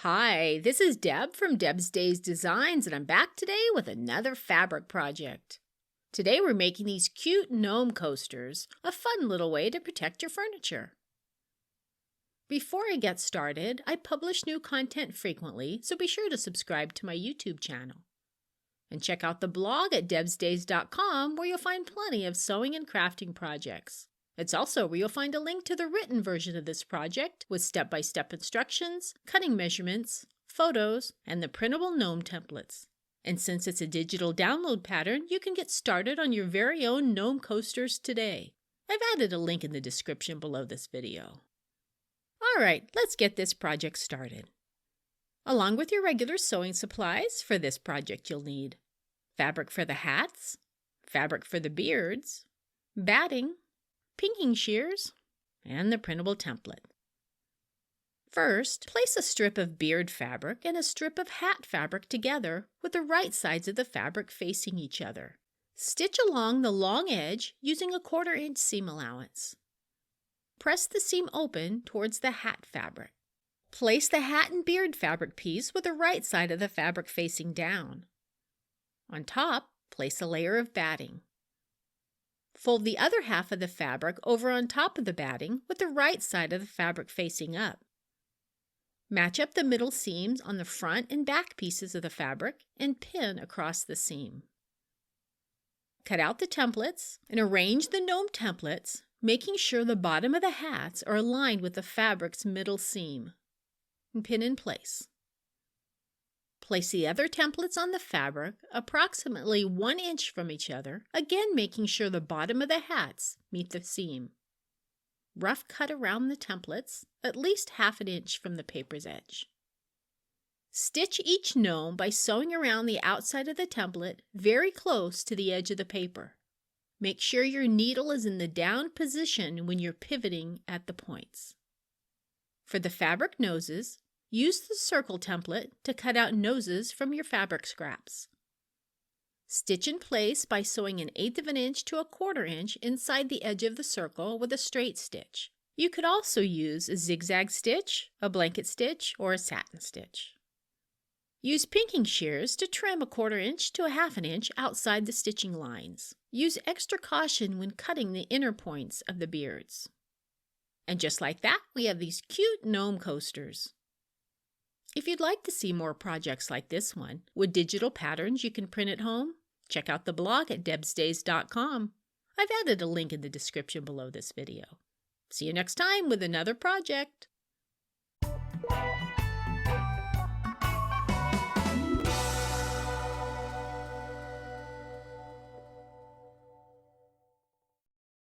Hi, this is Deb from Deb's Days Designs, and I'm back today with another fabric project. Today we're making these cute gnome coasters, a fun little way to protect your furniture. Before I get started, I publish new content frequently, so be sure to subscribe to my YouTube channel. And check out the blog at debsdays.com where you'll find plenty of sewing and crafting projects. It's also where you'll find a link to the written version of this project with step-by-step instructions, cutting measurements, photos, and the printable gnome templates. And since it's a digital download pattern, you can get started on your very own gnome coasters today. I've added a link in the description below this video. Alright, let's get this project started. Along with your regular sewing supplies, for this project you'll need fabric for the hats, fabric for the beards, batting, pinking shears, and the printable template. First, place a strip of beard fabric and a strip of hat fabric together with the right sides of the fabric facing each other. Stitch along the long edge using a 1/4 inch seam allowance. Press the seam open towards the hat fabric. Place the hat and beard fabric piece with the right side of the fabric facing down. On top, place a layer of batting. Fold the other half of the fabric over on top of the batting with the right side of the fabric facing up. Match up the middle seams on the front and back pieces of the fabric and pin across the seam. Cut out the templates and arrange the gnome templates, making sure the bottom of the hats are aligned with the fabric's middle seam. And pin in place. Place the other templates on the fabric approximately 1 inch from each other, again making sure the bottom of the hats meet the seam. Rough cut around the templates, at least 1/2 inch from the paper's edge. Stitch each gnome by sewing around the outside of the template very close to the edge of the paper. Make sure your needle is in the down position when you're pivoting at the points. For the fabric noses, use the circle template to cut out noses from your fabric scraps. Stitch in place by sewing 1/8 inch to 1/4 inch inside the edge of the circle with a straight stitch. You could also use a zigzag stitch, a blanket stitch, or a satin stitch. Use pinking shears to trim 1/4 inch to 1/2 inch outside the stitching lines. Use extra caution when cutting the inner points of the beards. And just like that, we have these cute gnome coasters. If you'd like to see more projects like this one, with digital patterns you can print at home, check out the blog at debsdays.com. I've added a link in the description below this video. See you next time with another project.